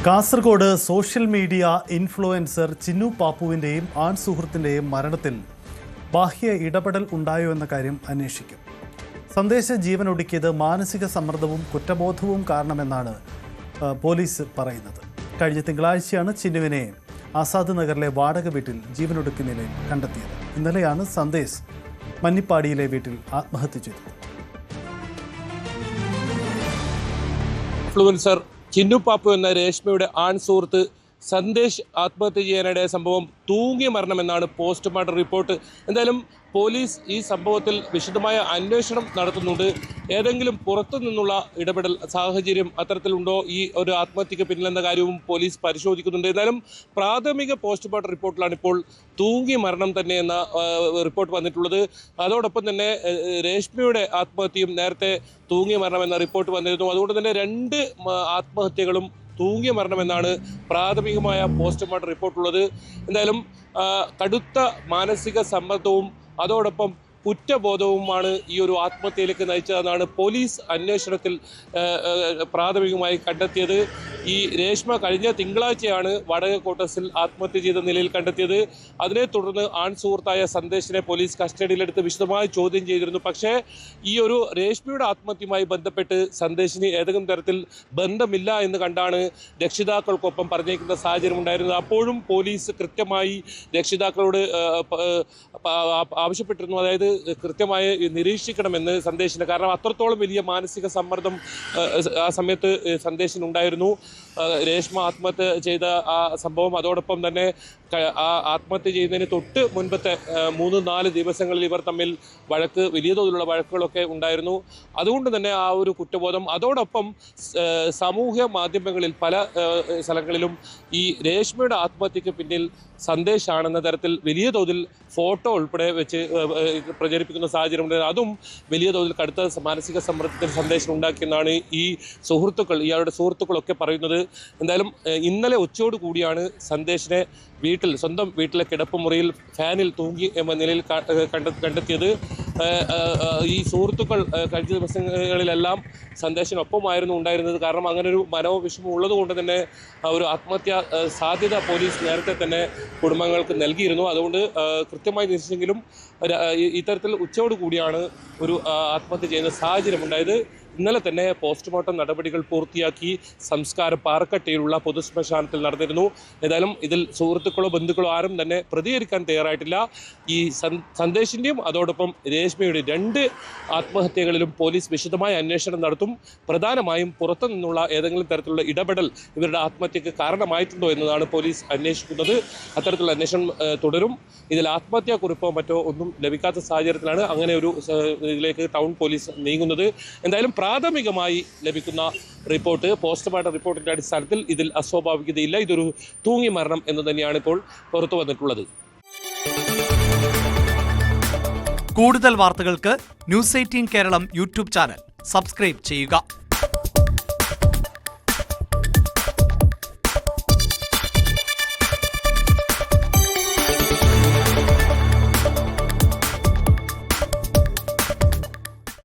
Kasaragod social media influencer Chinnu പാപ്പുവിൻ്റെയും ആൺ സുഹൃത്തിൻ്റെയും മരണത്തിൽ ബാഹ്യ ഇടപെടൽ ഉണ്ടായോ എന്ന കാര്യം അന്വേഷിക്കും. സന്ദേശ ജീവനൊടുക്കിയത് മാനസിക സമ്മർദ്ദവും കുറ്റബോധവും കാരണമെന്നാണ് പോലീസ് പറയുന്നത്. കഴിഞ്ഞ തിങ്കളാഴ്ചയാണ് ചിന്നുവിനെ ആസാദ് നഗറിലെ വാടക വീട്ടിൽ ജീവനൊടുക്കിയ നിലയിൽ കണ്ടെത്തിയത്. ഇന്നലെയാണ് സന്ദേശ് മന്നിപ്പാടിയിലെ വീട്ടിൽ ആത്മഹത്യ ചെയ്തത്. ഇൻഫ്ലുവൻസർ ചിന്നു പാപ്പു എന്ന രേഷ്മയുടെ ആൺ സുഹൃത്ത് സന്ദേശ് ആത്മഹത്യ ചെയ്യാനിടയ സംഭവം തൂങ്ങി മരണമെന്നാണ് പോസ്റ്റ്മോർട്ടം റിപ്പോർട്ട്. എന്തായാലും പോലീസ് ഈ സംഭവത്തിൽ വിശദമായ അന്വേഷണം നടത്തുന്നുണ്ട്. ഏതെങ്കിലും പുറത്തു നിന്നുള്ള ഇടപെടൽ സാഹചര്യം അത്തരത്തിലുണ്ടോ ഈ ഒരു ആത്മഹത്യക്ക് പിന്നിലെന്ന കാര്യവും പോലീസ് പരിശോധിക്കുന്നുണ്ട്. എന്തായാലും പ്രാഥമിക പോസ്റ്റ്മോർട്ടം റിപ്പോർട്ടിലാണ് ഇപ്പോൾ തൂങ്ങി മരണം തന്നെ എന്ന റിപ്പോർട്ട് വന്നിട്ടുള്ളത്. അതോടൊപ്പം തന്നെ രേഷ്മയുടെ ആത്മഹത്യയും നേരത്തെ തൂങ്ങി മരണമെന്ന റിപ്പോർട്ട് വന്നിരുന്നു. അതുകൊണ്ട് തന്നെ രണ്ട് ആത്മഹത്യകളും തൂങ്ങിയ മരണമെന്നാണ് പ്രാഥമികമായ പോസ്റ്റ്മോർട്ടം റിപ്പോർട്ടുള്ളത്. എന്തായാലും കടുത്ത മാനസിക സമ്മർദ്ദവും അതോടൊപ്പം കുറ്റബോധവുമാണ് ഈ ഒരു ആത്മഹത്യയിലേക്ക് നയിച്ചതെന്നാണ് പോലീസ് അന്വേഷണത്തിൽ പ്രാഥമികമായി കണ്ടെത്തിയത്. ഈ രേഷ്മ കഴിഞ്ഞ തിങ്കളാഴ്ചയാണ് വാടക ക്വാർട്ടേഴ്സിൽ ആത്മഹത്യ ചെയ്ത നിലയിൽ കണ്ടെത്തിയത്. അതിനെ തുടർന്ന് ആൺ സുഹൃത്തായ സന്ദേശിനെ പോലീസ് കസ്റ്റഡിയിലെടുത്ത് വിശദമായി ചോദ്യം ചെയ്തിരുന്നു. പക്ഷേ ഈ ഒരു രേഷ്മയുടെ ആത്മഹത്യയുമായി ബന്ധപ്പെട്ട് സന്ദേശിന് ഏതെങ്കിലും തരത്തിൽ ബന്ധമില്ല എന്ന് കണ്ടാണ് രക്ഷിതാക്കൾക്കൊപ്പം പറഞ്ഞേക്കുന്ന സാഹചര്യം ഉണ്ടായിരുന്നത്. അപ്പോഴും പോലീസ് കൃത്യമായി രക്ഷിതാക്കളോട് ആവശ്യപ്പെട്ടിരുന്നു, അതായത് കൃത്യമായി നിരീക്ഷിക്കണമെന്ന് സന്ദേശിന്. കാരണം അത്രത്തോളം വലിയ മാനസിക സമ്മർദ്ദം ആ സമയത്ത് സന്ദേശിനുണ്ടായിരുന്നു. രേഷ്മ ആത്മഹത്യ ചെയ്ത ആ സംഭവം, അതോടൊപ്പം തന്നെ ആ ആത്മഹത്യ ചെയ്യുന്നതിന് തൊട്ട് മുൻപത്തെ 3-4 ദിവസങ്ങളിൽ ഇവർ തമ്മിൽ വലിയ തോതിലുള്ള വഴക്കുകളൊക്കെ ഉണ്ടായിരുന്നു. അതുകൊണ്ട് തന്നെ ആ ഒരു കുറ്റബോധം, അതോടൊപ്പം സാമൂഹ്യ മാധ്യമങ്ങളിൽ പല സ്ഥലങ്ങളിലും ഈ രേഷ്മയുടെ ആത്മഹത്യക്ക് പിന്നിൽ സന്ദേശാണെന്ന തരത്തിൽ വലിയ തോതിൽ ഫോട്ടോ ഉൾപ്പെടെ വെച്ച് പ്രചരിപ്പിക്കുന്ന സാഹചര്യമുണ്ട്. അതും വലിയ തോതിൽ കടുത്ത മാനസിക സമ്മർദ്ദത്തിന് സന്ദേശം ഉണ്ടാക്കിയെന്നാണ് ഈ ഇയാളുടെ സുഹൃത്തുക്കളൊക്കെ പറയുന്നത്. എന്തായാലും ഇന്നലെ ഉച്ചയോട് കൂടിയാണ് സന്ദേശിനെ സ്വന്തം വീട്ടിലെ കിടപ്പുമുറിയിൽ ഫാനിൽ തൂങ്ങി എന്ന നിലയിൽ കണ്ടെത്തിയത്. ഈ സുഹൃത്തുക്കൾ കഴിഞ്ഞ ദിവസങ്ങളിലെല്ലാം സന്ദേശിനൊപ്പമായിരുന്നു ഉണ്ടായിരുന്നത്. കാരണം അങ്ങനെ ഒരു മനോവിഷമം ഉള്ളത് കൊണ്ട് തന്നെ ഒരു ആത്മഹത്യ സാധ്യത പോലീസ് നേരത്തെ തന്നെ കുടുംബങ്ങൾക്ക് നൽകിയിരുന്നു. അതുകൊണ്ട് കൃത്യമായി നിശ്ചയിച്ചെങ്കിലും ഇത്തരത്തിൽ ഉച്ചയോട് കൂടിയാണ് ഒരു ആത്മഹത്യ ചെയ്യുന്ന സാഹചര്യം ഉണ്ടായത്. ഇന്നലെ തന്നെ പോസ്റ്റ്മോർട്ടം നടപടികൾ പൂർത്തിയാക്കി സംസ്കാരം പാറക്കട്ടയിലുള്ള പൊതുശ്മശാനത്തിൽ നടന്നിരുന്നു. ഏതായാലും ഇതിൽ സുഹൃത്തുക്കളോ ബന്ധുക്കളോ ആരും തന്നെ പ്രതികരിക്കാൻ തയ്യാറായിട്ടില്ല. ഈ സന്ദേശിൻ്റെയും അതോടൊപ്പം രേഷ്മയുടെ 2 ആത്മഹത്യകളിലും പോലീസ് വിശദമായ അന്വേഷണം നടത്തും. പ്രധാനമായും പുറത്തു നിന്നുള്ള ഏതെങ്കിലും തരത്തിലുള്ള ഇടപെടൽ ഇവരുടെ ആത്മഹത്യക്ക് കാരണമായിട്ടുണ്ടോ എന്നതാണ് പോലീസ് അന്വേഷിക്കുന്നത്. അത്തരത്തിലുള്ള അന്വേഷണം തുടരും. ഇതിൽ ആത്മഹത്യാക്കുറിപ്പോ മറ്റോ ഒന്നും ലഭിക്കാത്ത സാഹചര്യത്തിലാണ് അങ്ങനെ ഒരു ഇതിലേക്ക് ടൗൺ പോലീസ് നീങ്ങുന്നത്. എന്തായാലും പ്രാഥമികമായി ലഭിക്കുന്ന റിപ്പോർട്ട്, പോസ്റ്റ്മോർട്ടം റിപ്പോർട്ടിന്റെ അടിസ്ഥാനത്തിൽ ഇതിൽ അസ്വാഭാവികതയില്ല. ഇതൊരു തൂങ്ങി മരണം എന്ന് തന്നെയാണ് ഇപ്പോൾ പുറത്തു വന്നിട്ടുള്ളത്. കൂടുതൽ വാർത്തകൾക്ക് News 18 Keralam YouTube channel subscribe ചെയ്യുക.